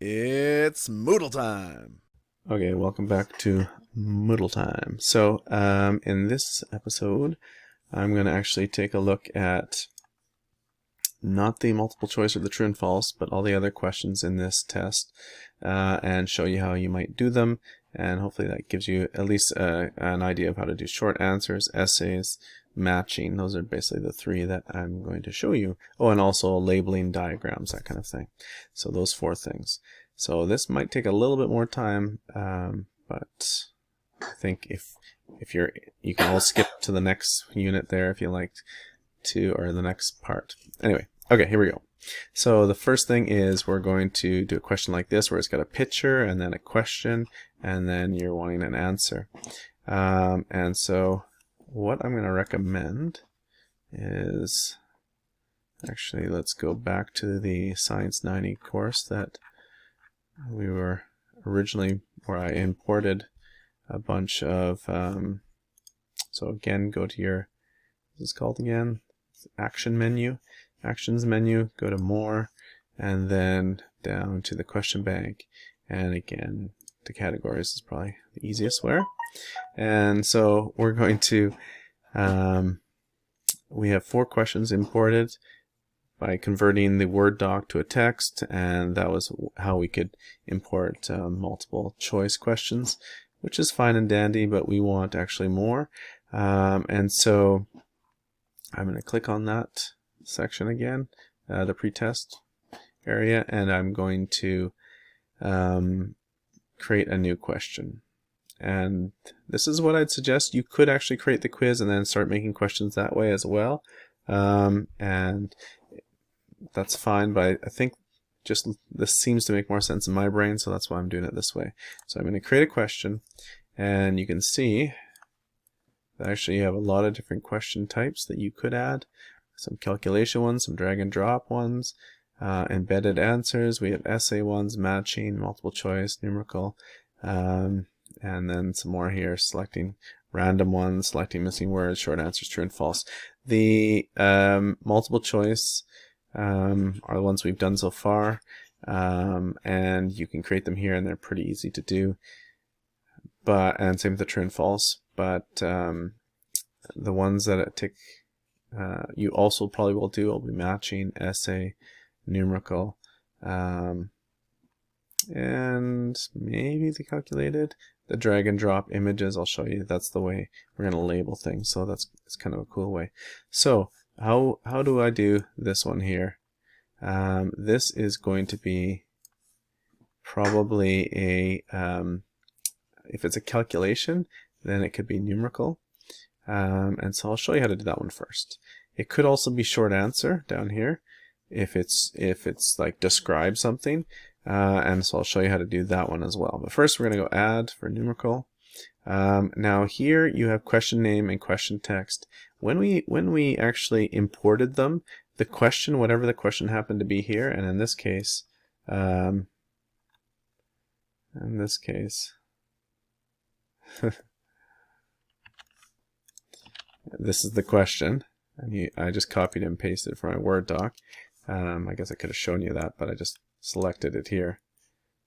It's Moodle time. Okay, welcome back to Moodle time. So, in this episode, I'm going to actually take a look at not the multiple choice or the true and false, but all the other questions in this test, and show you how you might do them, and hopefully that gives you at least an idea of how to do short answers, essays, matching. Those are basically the three that I'm going to show you. Oh, and also labeling diagrams, that kind of thing. So those four things. So this might take a little bit more time, but I think if you can all skip to the next unit there if you like to, or the next part. Anyway, okay, here we go. So the first thing is we're going to do a question like this where it's got a picture and then a question and then you're wanting an answer. And so what I'm going to recommend is, actually let's go back to the Science 90 course that we were originally, where I imported a bunch of, so again, go to your, what's it called again? Action menu, actions menu, go to more, and then down to the question bank, and again, the categories is probably the easiest where. And so we're going to, we have 4 questions imported by converting the Word doc to a text, and that was how we could import multiple choice questions, which is fine and dandy, but we want actually more. And so I'm going to click on that section again, the pretest area, and I'm going to create a new question. And this is what I'd suggest. You could actually create the quiz and then start making questions that way as well. And that's fine, but I think just this seems to make more sense in my brain, so that's why I'm doing it this way. So I'm going to create a question, and you can see that actually you have a lot of different question types that you could add. Some calculation ones, some drag and drop ones, embedded answers, we have essay ones, matching, multiple choice, numerical, and then some more here, selecting random ones, selecting missing words, short answers, true and false. The multiple choice are the ones we've done so far, and you can create them here and they're pretty easy to do, and same with the true and false. But the ones that take you also probably will do will be matching, essay, numerical, and maybe the calculated. The drag and drop images, I'll show you. That's the way we're going to label things, so it's kind of a cool way. So how do I do this one here? This is going to be probably a if it's a calculation, then it could be numerical, and so I'll show you how to do that one first. It could also be short answer down here if it's like describe something, and so I'll show you how to do that one as well. But first we're going to go add for numerical. Now here you have question name and question text. When we actually imported them, the question, whatever the question happened to be here, and in this case this is the question, and I just copied and pasted it from my Word doc. I guess I could have shown you that, but I just selected it here,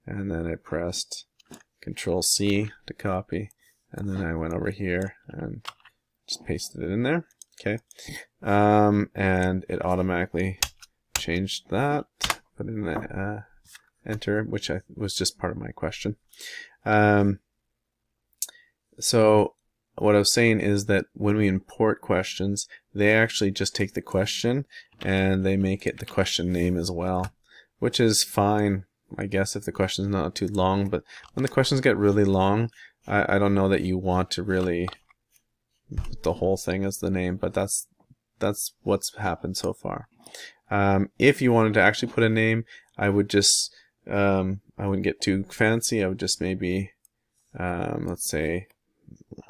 and then I pressed Control C to copy, and then I went over here and just pasted it in there. Okay, and it automatically changed that, put in the enter, which was just part of my question. So what I was saying is that when we import questions, they actually just take the question and they make it the question name as well, which is fine, I guess, if the question is not too long. But when the questions get really long, I don't know that you want to really put the whole thing as the name, but that's what's happened so far. If you wanted to actually put a name, I would just I wouldn't get too fancy. I would just maybe let's say,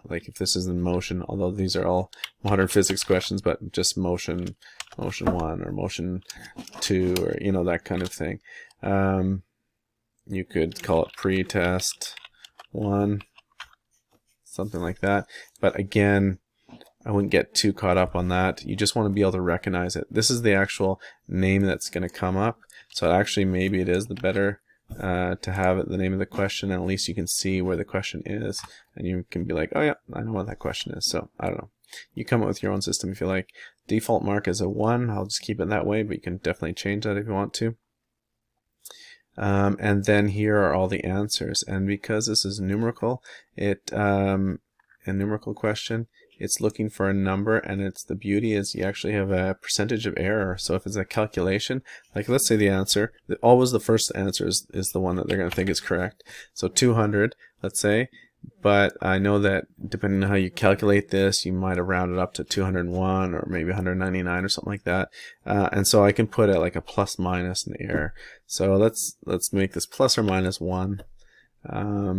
like if this is in motion, although these are all modern physics questions, but just motion 1 or motion 2, or that kind of thing. You could call it pre-test 1, something like that. But again, I wouldn't get too caught up on that. You just want to be able to recognize it. This is the actual name that's going to come up. So actually maybe it is the better to have the name of the question, and at least you can see where the question is, and you can be like, oh yeah, I know what that question is. So I don't know. You come up with your own system if you like. Default mark is a 1. I'll just keep it that way, but you can definitely change that if you want to. And then here are all the answers. And because this is numerical, a numerical question, it's looking for a number, and it's the beauty is you actually have a percentage of error. So if it's a calculation, like let's say the answer, always the first answer is the one that they're going to think is correct. So 200, let's say, but I know that depending on how you calculate this, you might have rounded up to 201 or maybe 199 or something like that. And so I can put it like a plus minus in the error. So let's make this plus or minus 1.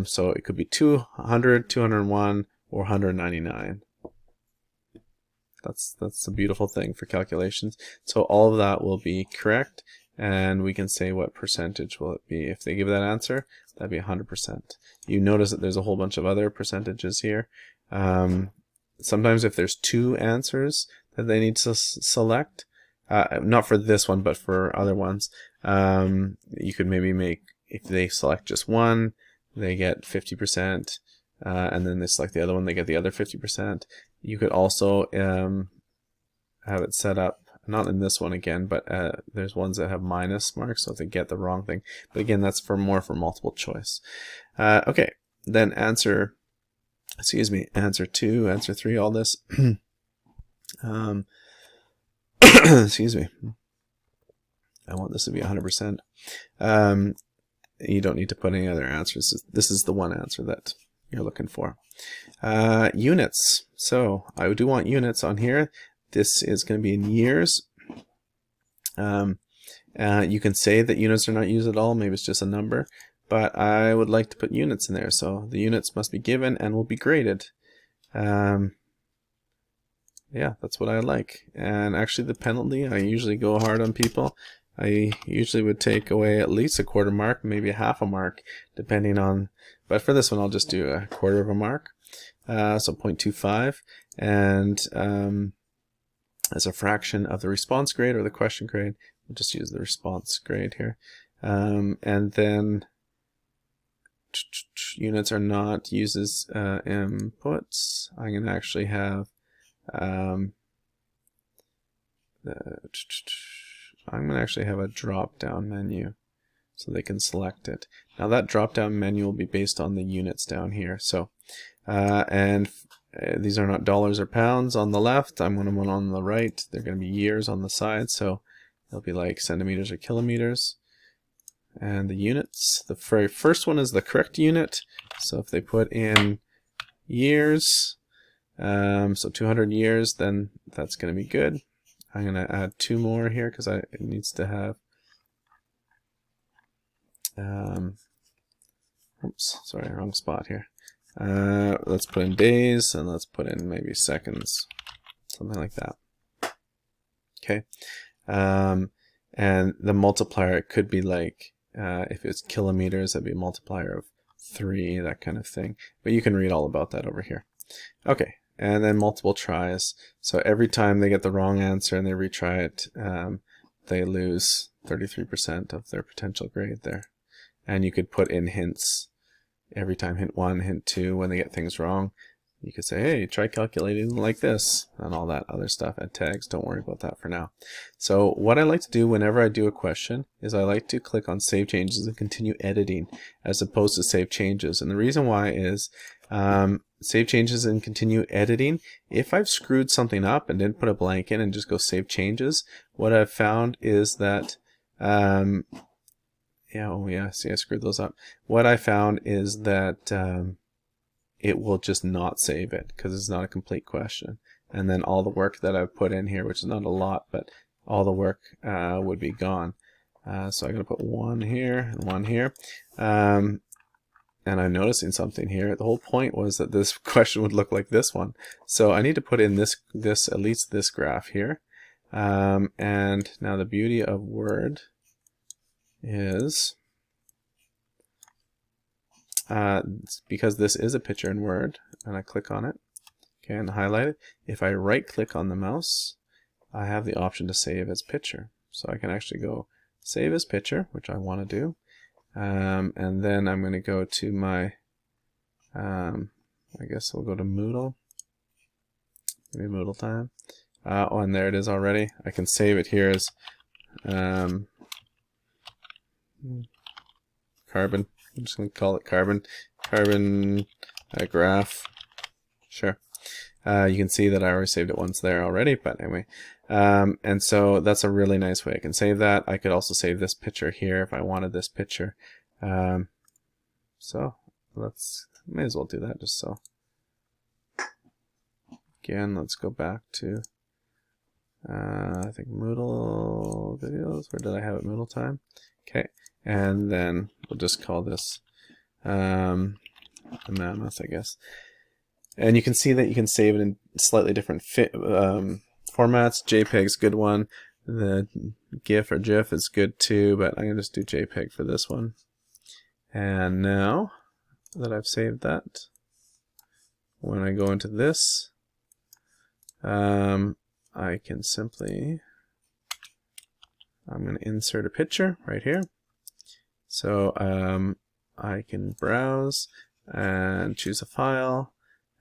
So it could be 200, 201, or 199. That's a beautiful thing for calculations. So all of that will be correct, and we can say what percentage will it be. If they give that answer, that'd be 100%. You notice that there's a whole bunch of other percentages here. Sometimes if there's 2 answers that they need to select, not for this one, but for other ones, you could maybe make, if they select just one, they get 50%, and then they select the other one, they get the other 50%. You could also have it set up, not in this one again, but there's ones that have minus marks, so if they get the wrong thing. But again, that's more for multiple choice. Okay, then answer 2, answer 3, all this. Excuse me. I want this to be 100%. You don't need to put any other answers. This is the one answer that you're looking for. Units. So I do want units on here. This is going to be in years. You can say that units are not used at all. Maybe it's just a number. But I would like to put units in there. So the units must be given and will be graded. Yeah, that's what I like. And actually the penalty, I usually go hard on people. I usually would take away at least a quarter mark, maybe a half a mark, depending on, but for this one I'll just do a quarter of a mark. So 0.25, and as a fraction of the response grade or the question grade, we'll just use the response grade here. And then units are not used as inputs. I'm going to actually have a drop-down menu so they can select it. Now that drop-down menu will be based on the units down here. So, these are not dollars or pounds on the left. I'm going to one on the right. They're going to be years on the side. So it'll be like centimeters or kilometers. And the units, the very first one is the correct unit. So if they put in years, so 200 years, then that's going to be good. I'm going to add 2 more here because it needs to have, oops, sorry, wrong spot here. Let's put in days, and let's put in maybe seconds, something like that. Okay. And the multiplier, it could be like, if it's kilometers, that'd be a multiplier of 3, that kind of thing. But you can read all about that over here. Okay. And then multiple tries. So every time they get the wrong answer and they retry it, they lose 33% of their potential grade there. And you could put in hints. Every time, hint 1, hint 2, when they get things wrong, you could say, hey, try calculating like this, and all that other stuff. Add tags, don't worry about that for now. So what I like to do whenever I do a question is I like to click on Save Changes and continue editing as opposed to Save Changes. And the reason why is Save Changes and continue editing. If I've screwed something up and didn't put a blank in and just go Save Changes, what I've found is that see, I screwed those up. What I found is that it will just not save it because it's not a complete question. And then all the work that I've put in here, which is not a lot, but all the work would be gone. So I'm going to put 1 here and 1 here. And I'm noticing something here. The whole point was that this question would look like this one. So I need to put in this at least this graph here. And now the beauty of Word is because this is a picture in Word, and I click on it, okay, and highlight it. If I right click on the mouse, I have the option to save as picture. So I can actually go save as picture, which I want to do. And then I'm going to go to my, I guess we'll go to Moodle. Maybe Moodle time. Oh, and there it is already. I can save it here as carbon. I'm just going to call it carbon. Carbon graph. Sure. You can see that I already saved it once there already, but anyway. And so that's a really nice way I can save that. I could also save this picture here if I wanted this picture. So may as well do that just so. Again, let's go back to, I think Moodle videos. Where did I have it? Moodle time. Okay, and then we'll just call this the mammoth, I guess. And you can see that you can save it in slightly different formats. JPEG's a good one. The GIF or GIF is good too, but I'm going to just do JPEG for this one. And now that I've saved that, when I go into this, I can simply, I'm going to insert a picture right here. So I can browse and choose a file,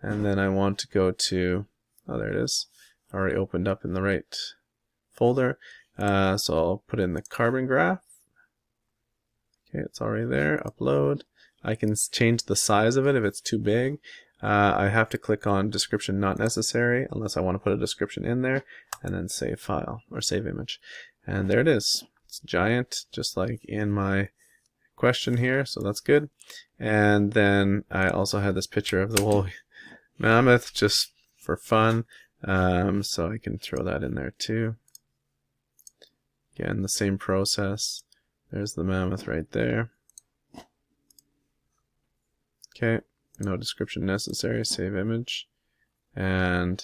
and then I want to go to, oh there it is, already opened up in the right folder. So I'll put in the carbon graph. Okay, it's already there. Upload. I can change the size of it if it's too big. I have to click on description not necessary unless I want to put a description in there, and then save file or save image. And there it is. It's giant, just like in my question here, so that's good. And then I also had this picture of the woolly mammoth just for fun, so I can throw that in there too. Again, the same process. There's the mammoth right there. Okay, no description necessary, save image. And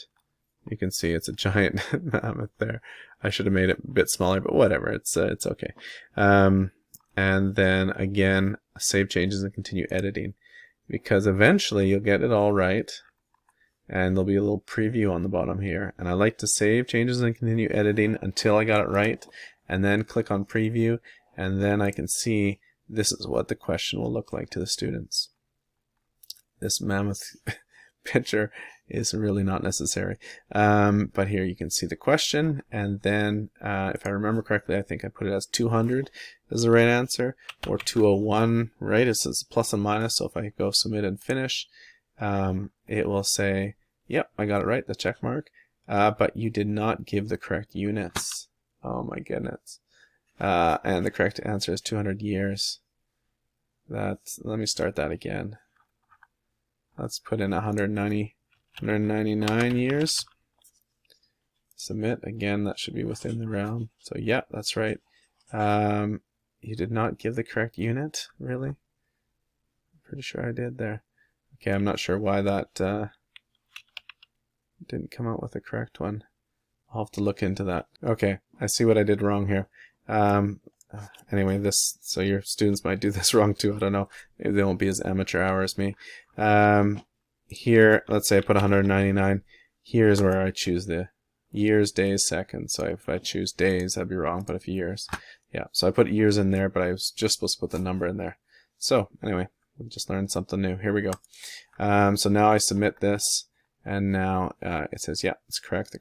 you can see it's a giant mammoth there. I should have made it a bit smaller, but whatever, it's okay. And then again, save changes and continue editing, because eventually you'll get it all right, and there'll be a little preview on the bottom here. And I like to save changes and continue editing until I got it right, and then click on preview, and then I can see this is what the question will look like to the students. This mammoth picture is really not necessary. But here you can see the question, and then if I remember correctly, I think I put it as 200 as the right answer, or 201, right? It says plus and minus, so if I go submit and finish, it will say, yep, I got it right, the check mark, but you did not give the correct units. Oh my goodness. And the correct answer is 200 years. Let me start that again. Let's put in 199 years. Submit. Again, that should be within the realm. So yeah, that's right. You did not give the correct unit, really? I'm pretty sure I did there. Okay, I'm not sure why that didn't come out with the correct one. I'll have to look into that. Okay, I see what I did wrong here. Anyway, so your students might do this wrong too. I don't know. Maybe they won't be as amateur hour as me. Here, let's say I put 199. Here's where I choose the years, days, seconds. So if I choose days, that'd be wrong, but if years, yeah. So I put years in there, but I was just supposed to put the number in there. So anyway, we just learned something new. Here we go. So now I submit this, and now it says, yeah, it's correct. The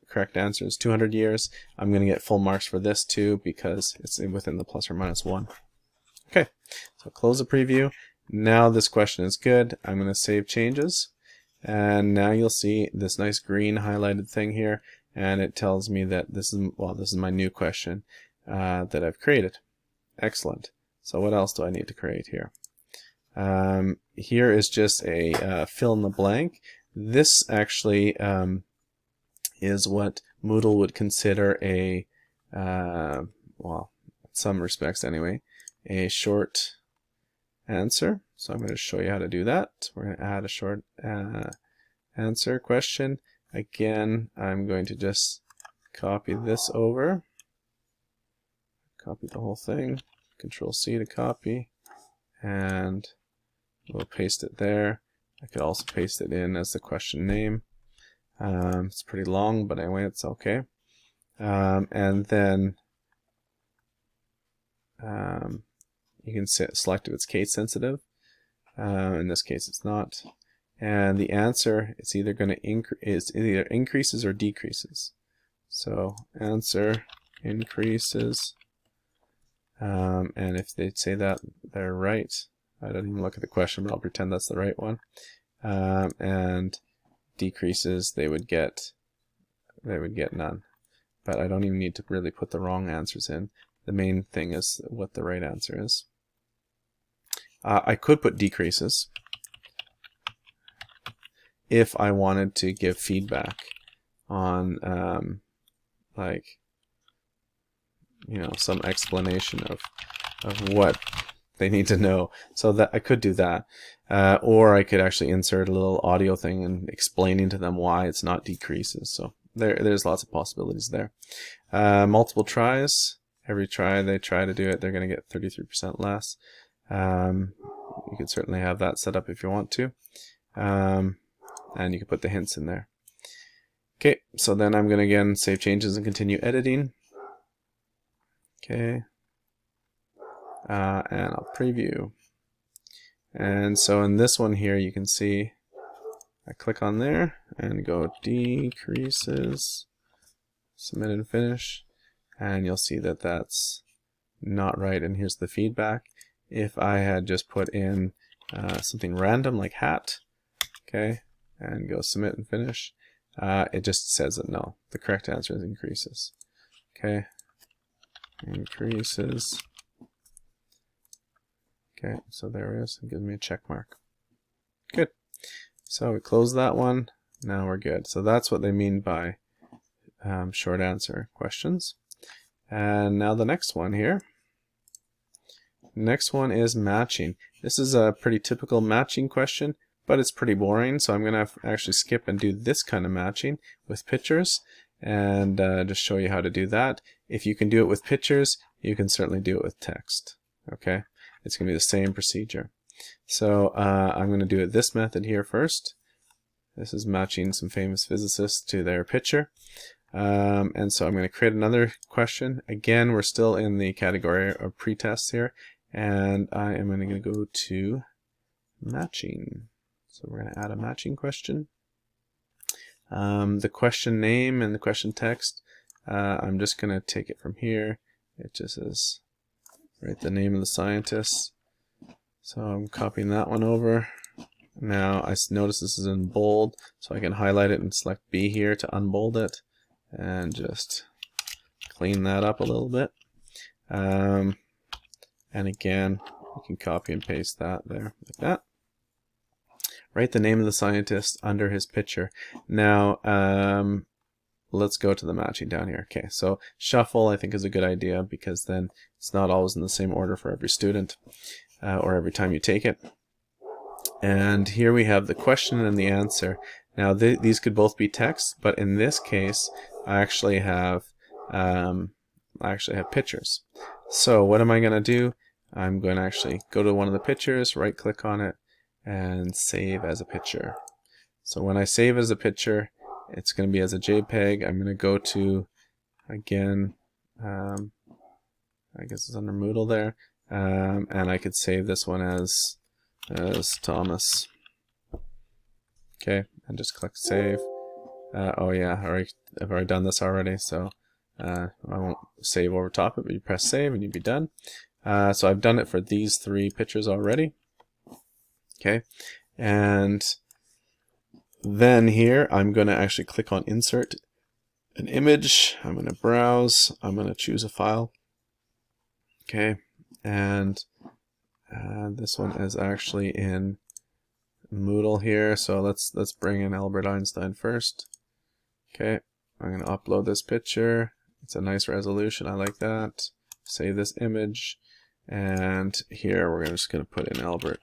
correct answer is 200 years. I'm going to get full marks for this too because it's within the plus or minus 1. Okay, so close the preview. Now this question is good. I'm going to save changes, and now you'll see this nice green highlighted thing here, and it tells me that this is my new question that I've created. Excellent. So what else do I need to create here? Here is just a fill in the blank. This actually is what Moodle would consider a, well, in some respects anyway, a short answer. So I'm going to show you how to do that. We're going to add a short answer question. Again, I'm going to just copy this over, copy the whole thing, Control C to copy, and we'll paste it there. I could also paste it in as the question name. It's pretty long, but anyway, it's okay. And then you can select if it's case sensitive. In this case, it's not. And the answer is either going to either increases or decreases. So answer increases. And if they say that they're right, I don't even look at the question, but I'll pretend that's the right one. And decreases, they would get none. But I don't even need to really put the wrong answers in. The main thing is what the right answer is. I could put decreases if I wanted to give feedback on like, you know, some explanation of what they need to know. So that I could do that, or I could actually insert a little audio thing and explaining to them why it's not decreases. So there's lots of possibilities there. Multiple tries. Every try they try to do it, they're going to get 33% less. You could certainly have that set up if you want to, and you can put the hints in there. Okay, so then I'm going to again save changes and continue editing. Okay, and I'll preview. And so in this one here, you can see I click on there and go decreases, submit and finish, and you'll see that that's not right. And here's the feedback. If I had just put in something random like hat, okay, and go submit and finish, it just says that no, the correct answer is increases. Okay, increases. Okay, so there it is. It gives me a check mark. Good. So we close that one. Now we're good. So that's what they mean by short answer questions. And now the next one here. Next one is matching. This is a pretty typical matching question, but it's pretty boring. So I'm going to actually skip and do this kind of matching with pictures and just show you how to do that. If you can do it with pictures, you can certainly do it with text. Okay, it's going to be the same procedure. So I'm going to do it this method here first. This is matching some famous physicists to their picture. And so I'm going to create another question. Again, we're still in the category of pretests here. And I am going to go to matching. So we're going to add a matching question. The question name and the question text, I'm just going to take it from here. It just says, write the name of the scientist. So I'm copying that one over. Now I notice this is in bold, so I can highlight it and select B here to unbold it and just clean that up a little bit. And again, you can copy and paste that there like that. Write the name of the scientist under his picture. Now let's go to the matching down here. Okay, so shuffle I think is a good idea because then it's not always in the same order for every student or every time you take it. And here we have the question and the answer. Now these could both be text, but in this case I actually have pictures. So what am I going to do? I'm going to actually go to one of the pictures, right click on it, and save as a picture. So when I save as a picture, it's going to be as a JPEG. I'm going to go to, again, I guess it's under Moodle there, and I could save this one as Thomas. Okay, and just click save. Oh yeah, I've already done this already, so I won't save over top of it, but you press save and you'd be done. So I've done it for these three pictures already. Okay, and then here I'm going to actually click on insert an image. I'm going to browse. I'm going to choose a file. Okay, and this one is actually in Moodle here. So let's bring in Albert Einstein first. Okay, I'm going to upload this picture. It's a nice resolution. I like that. Save this image, and here we're just going to put in Albert,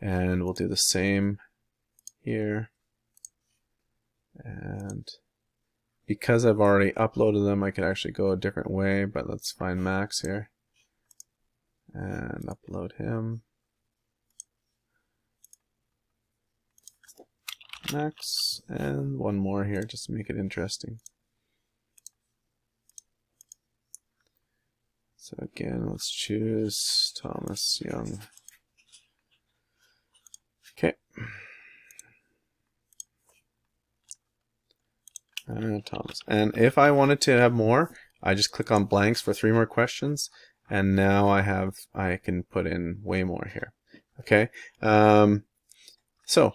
and we'll do the same here. And because I've already uploaded them, I could actually go a different way, but let's find Max here and upload him. Max, and one more here just to make it interesting. So again, let's choose Thomas Young. Okay. Thomas. And if I wanted to have more, I just click on blanks for 3 more questions, and now I can put in way more here. Okay. So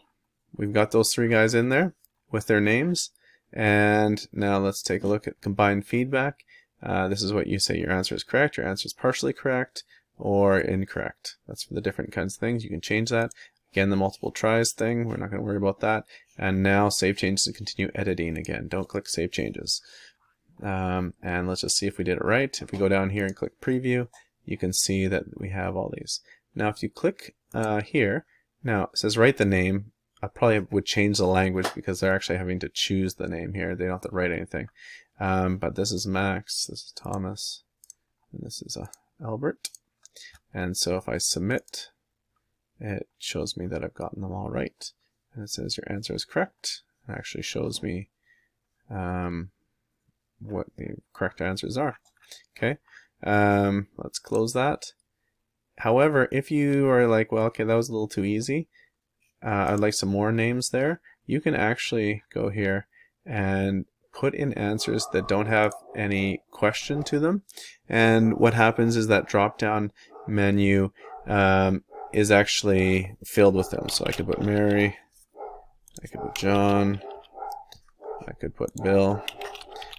we've got those 3 guys in there with their names, and now let's take a look at combined feedback. This is what you say your answer is correct, your answer is partially correct, or incorrect. That's for the different kinds of things. You can change that. Again, the multiple tries thing, we're not going to worry about that. And now save changes and continue editing again. Don't click save changes. And let's just see if we did it right. If we go down here and click preview, you can see that we have all these. Now if you click here, now it says write the name. I probably would change the language because they're actually having to choose the name here. They don't have to write anything. But this is Max, this is Thomas, and this is Albert. And so if I submit, it shows me that I've gotten them all right. And it says your answer is correct. It actually shows me what the correct answers are. Okay, let's close that. However, if you are like, well, okay, that was a little too easy, I'd like some more names there, you can actually go here and put in answers that don't have any question to them. And what happens is that drop-down menu is actually filled with them. So I could put Mary, I could put John, I could put Bill,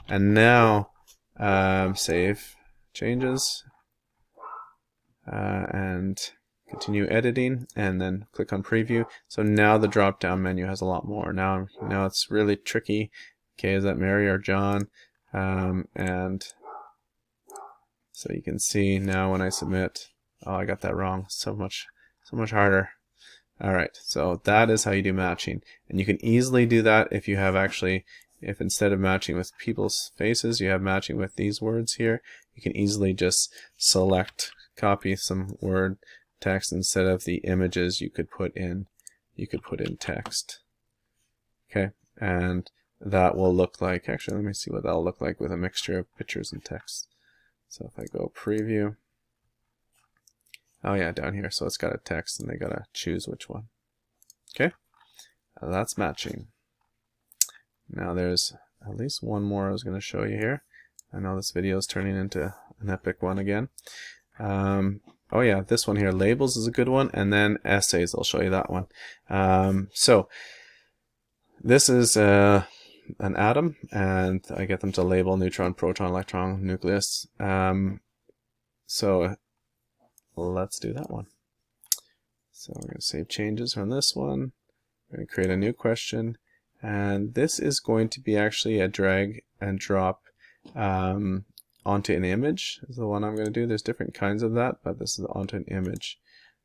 and now save changes and continue editing, and then click on preview. So now the drop down menu has a lot more. Now it's really tricky. Okay, is that Mary or John? And so you can see now when I submit, oh, I got that wrong. So much harder. All right, so that is how you do matching, and you can easily do that if you have if instead of matching with people's faces, you have matching with these words here. You can easily just select, copy some word text instead of the images. You could put in text. Okay, and that will look like, actually, let me see what that'll look like with a mixture of pictures and text. So if I go preview. Oh yeah, down here. So it's got a text and they gotta choose which one. Okay, that's matching. Now there's at least one more I was going to show you here. I know this video is turning into an epic one again. Oh yeah, this one here, labels, is a good one, and then essays, I'll show you that one. So this is an atom, and I get them to label neutron, proton, electron, nucleus. So let's do that one. So we're going to save changes on this one. We're going to create a new question, and this is going to be actually a drag and drop onto an image is the one I'm going to do. There's different kinds of that, but this is onto an image.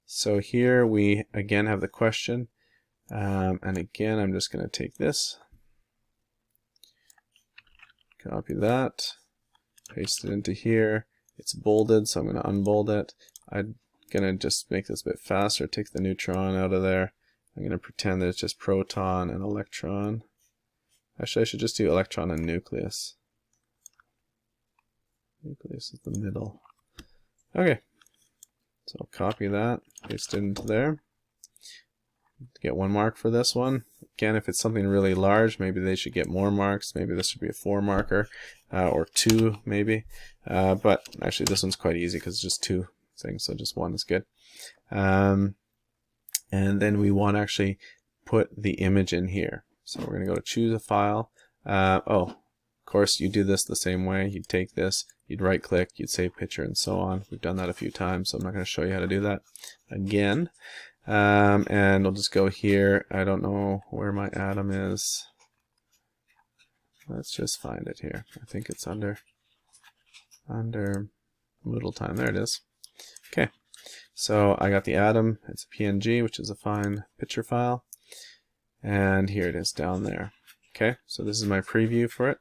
So here we again have the question, and again I'm just going to take this, copy that, paste it into here. It's bolded, so I'm going to unbold it. I'm going to just make this a bit faster, take the neutron out of there. I'm going to pretend that it's just proton and electron. Actually, I should just do electron and nucleus. Nucleus is the middle. Okay, so I'll copy that, paste it into there. Get 1 mark for this one. Again, if it's something really large, maybe they should get more marks. Maybe this should be a 4 marker, or 2 maybe. But actually this one's quite easy because it's just 2 things, so just 1 is good. And then we want to actually put the image in here. So we're going to go to choose a file. Of course, you do this the same way. You'd take this, you'd right click, you'd save picture, and so on. We've done that a few times, so I'm not going to show you how to do that again. And we'll just go here. I don't know where my atom is. Let's just find it here. I think it's under Moodle time. There it is. Okay. So I got the atom. It's a PNG, which is a fine picture file. And here it is down there. Okay, so this is my preview for it.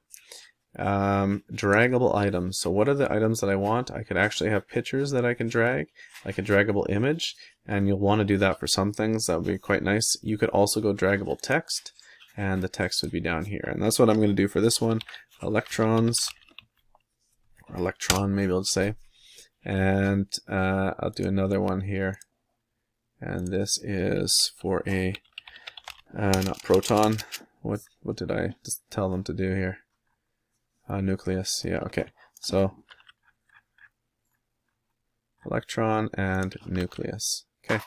Draggable items. So what are the items that I want? I could actually have pictures that I can drag, like a draggable image, and you'll want to do that for some things. That would be quite nice. You could also go draggable text, and the text would be down here. And that's what I'm going to do for this one. Electrons, or electron maybe I'll say. And I'll do another one here. And this is for a, not proton. What did I just tell them to do here? Nucleus, yeah, okay. So, electron and nucleus. Okay.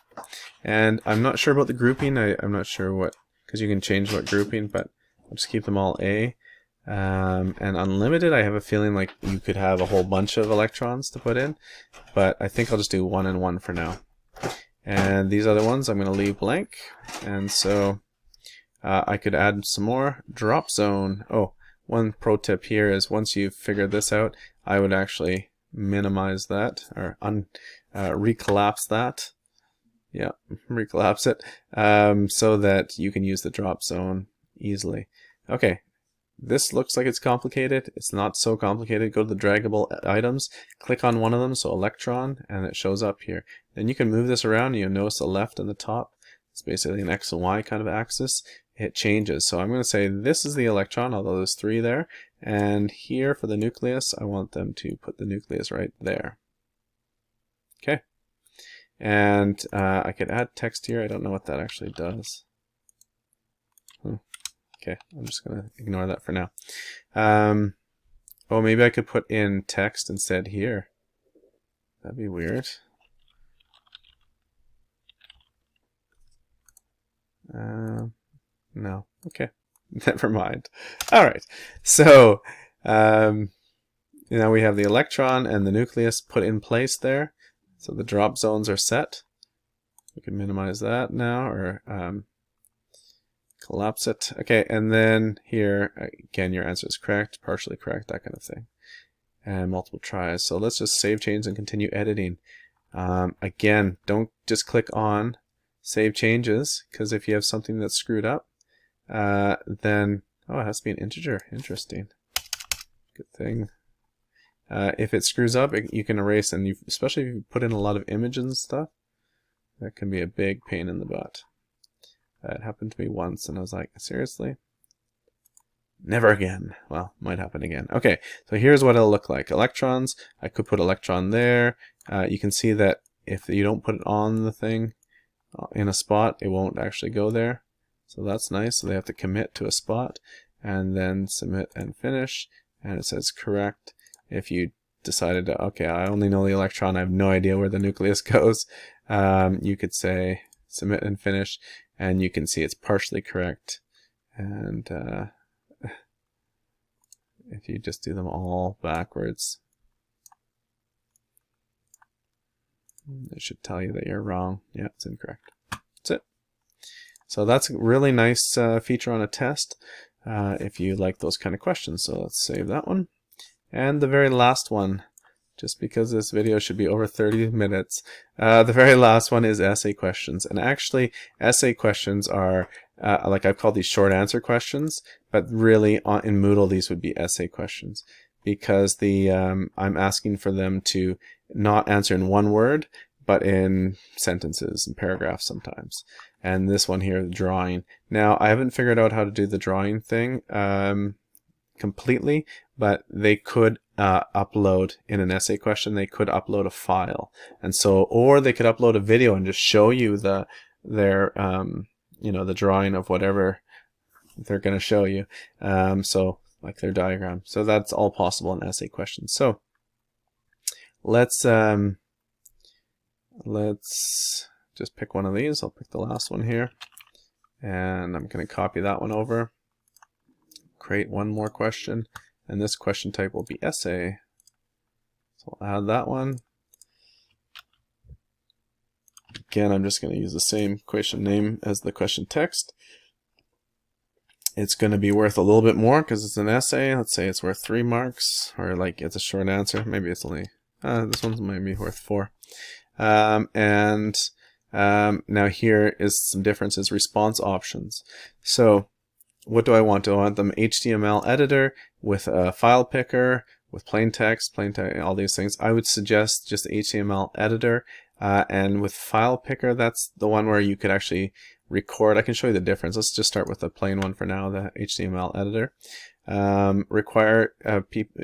And I'm not sure about the grouping. I'm not sure what, because you can change what grouping, but I'll just keep them all A. And unlimited, I have a feeling like you could have a whole bunch of electrons to put in, but I think I'll just do 1 and 1 for now. And these other ones I'm going to leave blank. And so I could add some more. Drop zone. Oh, one pro tip here is once you've figured this out, I would actually minimize that or recollapse that. Yeah, recollapse it so that you can use the drop zone easily. Okay, this looks like it's complicated. It's not so complicated. Go to the draggable items, click on one of them, so electron, and it shows up here. Then you can move this around, and you'll notice the left and the top. It's basically an X and Y kind of axis. It changes. So I'm going to say this is the electron, although there's 3 there. And here for the nucleus, I want them to put the nucleus right there. Okay. And I could add text here. I don't know what that actually does. Okay, I'm just going to ignore that for now. Oh, maybe I could put in text instead here. That'd be weird. No. Okay. Never mind. All right. So now we have the electron and the nucleus put in place there. So the drop zones are set. We can minimize that now, or collapse it. Okay, and then here, again, your answer is correct, partially correct, that kind of thing. And multiple tries. So let's just save change and continue editing. Again, don't just click on save changes, because if you have something that's screwed up, then, oh, it has to be an integer. Interesting. Good thing. If it screws up, you can erase, and especially if you put in a lot of images and stuff, that can be a big pain in the butt. It happened to me once, and I was like, seriously? Never again. Well, might happen again. Okay, so here's what it'll look like. Electrons, I could put electron there. You can see that if you don't put it on the thing in a spot, it won't actually go there. So that's nice. So they have to commit to a spot, and then submit and finish, and it says correct. If you decided to, okay, I only know the electron, I have no idea where the nucleus goes, you could say submit and finish, and you can see it's partially correct. And if you just do them all backwards, it should tell you that you're wrong. Yeah, it's incorrect. That's it. So that's a really nice feature on a test if you like those kind of questions. So let's save that one. And the very last one, just because this video should be over 30 minutes, the very last one is essay questions. And actually, essay questions are, like I've called these short answer questions, but really in Moodle these would be essay questions, because I'm asking for them to not answer in one word, but in sentences and paragraphs sometimes. And this one here, the drawing. Now, I haven't figured out how to do the drawing thing completely, but they could upload in an essay question, they could upload a file, and so, or they could upload a video and just show you their you know, the drawing of whatever they're going to show you, so like their diagram. So that's all possible in essay questions. So let's just pick one of these. I'll pick the last one here, and I'm going to copy that one over, create one more question, and this question type will be essay. So I'll add that one. Again, I'm just going to use the same question name as the question text. It's going to be worth a little bit more because it's an essay. Let's say it's worth 3 marks, or like it's a short answer. Maybe it's only, this one's maybe worth 4. Now here is some differences, response options. So what do I want? Do I want them HTML editor with a file picker, with plain text, all these things? I would suggest just HTML editor, and with file picker, that's the one where you could actually record. I can show you the difference. Let's just start with the plain one for now, the HTML editor. Require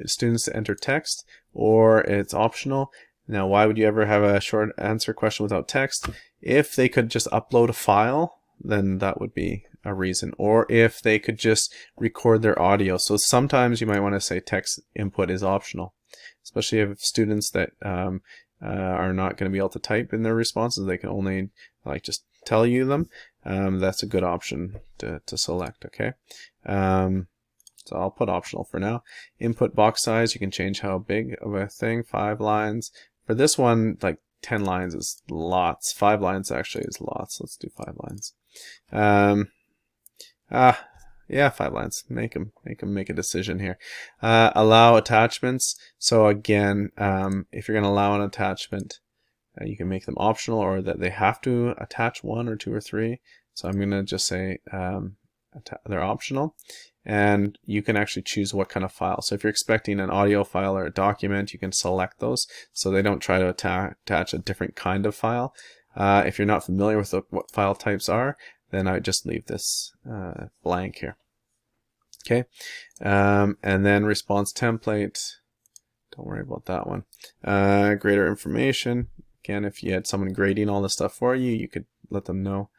students to enter text, or it's optional. Now, why would you ever have a short answer question without text? If they could just upload a file, then that would be a reason. Or if they could just record their audio. So sometimes you might want to say text input is optional, especially if students that are not going to be able to type in their responses. They can only like just tell you them. That's a good option to select. Okay. So I'll put optional for now. Input box size, you can change how big of a thing. 5 lines. For this one, like 10 lines is lots. 5 lines actually is lots. Let's do 5 lines. Yeah, 5 lines. Make them make a decision here. Allow attachments. So again, if you're going to allow an attachment, you can make them optional or that they have to attach 1 or 2 or 3. So I'm going to just say they're optional. And you can actually choose what kind of file. So if you're expecting an audio file or a document, you can select those so they don't try to attach a different kind of file. If you're not familiar with what file types are, then I would just leave this blank here. Okay, and then response template. Don't worry about that one. Grader information. Again, if you had someone grading all this stuff for you, you could let them know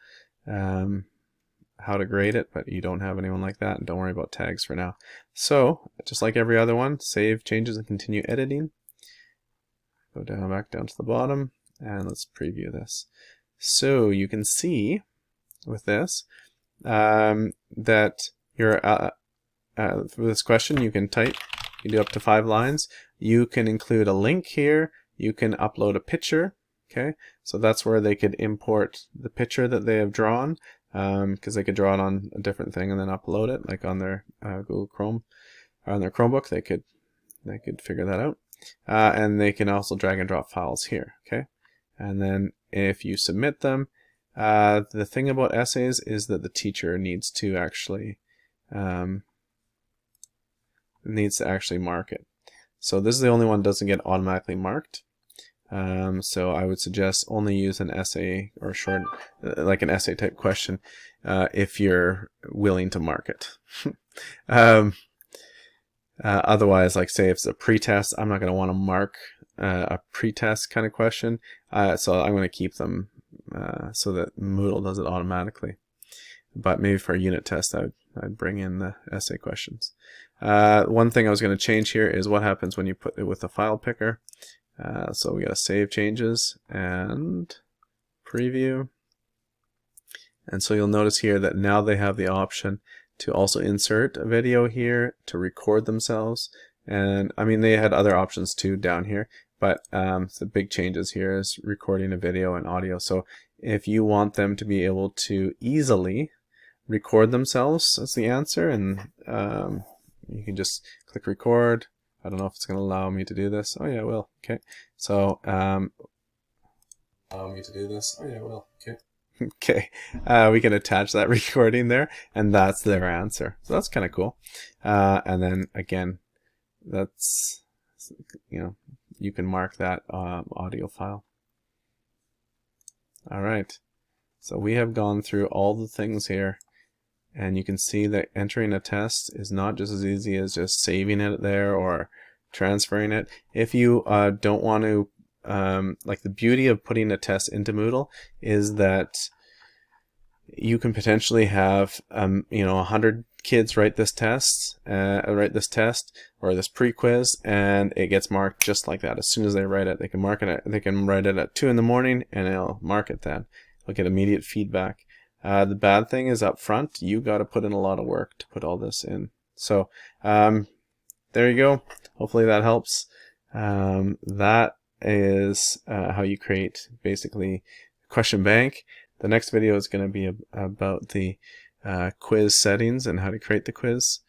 how to grade it, but you don't have anyone like that, and don't worry about tags for now. So just like every other one, save changes and continue editing. Go down, back down to the bottom, and let's preview this. So you can see with this that your for this question you can type, you do up to 5 lines. You can include a link here. You can upload a picture. Okay, so that's where they could import the picture that they have drawn. Because they could draw it on a different thing and then upload it, like on their Google Chrome or on their Chromebook. They could figure that out, and they can also drag and drop files here. Okay, and then if you submit them, the thing about essays is that the teacher needs to actually mark it. So this is the only one that doesn't get automatically marked. So I would suggest only use an essay or short, like an essay type question, if you're willing to mark it. Otherwise, like say if it's a pretest, I'm not going to want to mark a pretest kind of question. So I'm going to keep them so that Moodle does it automatically. But maybe for a unit test, I'd bring in the essay questions. One thing I was going to change here is what happens when you put it with the file picker. So we got to save changes and preview. And so you'll notice here that now they have the option to also insert a video here, to record themselves. And I mean, they had other options too down here, but the big changes here is recording a video and audio. So if you want them to be able to easily record themselves as the answer, and you can just click record. I don't know if it's going to allow me to do this. Oh yeah, it will. Okay. So, allow me to do this. Oh yeah, it will. Okay. Okay. We can attach that recording there, and that's their answer. So that's kind of cool. And then again, that's, you can mark that audio file. All right. So we have gone through all the things here. And you can see that entering a test is not just as easy as just saving it there or transferring it. If you don't want to, like the beauty of putting a test into Moodle is that you can potentially have, 100 kids write this test or this pre-quiz, and it gets marked just like that. As soon as they write it, they can mark it. They can write it at 2 in the morning, and it'll mark it then. They'll get immediate feedback. The bad thing is up front, you got to put in a lot of work to put all this in. So there you go. Hopefully that helps. That is how you create basically a question bank. The next video is going to be about the quiz settings and how to create the quiz.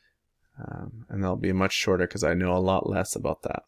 And that'll be much shorter because I know a lot less about that.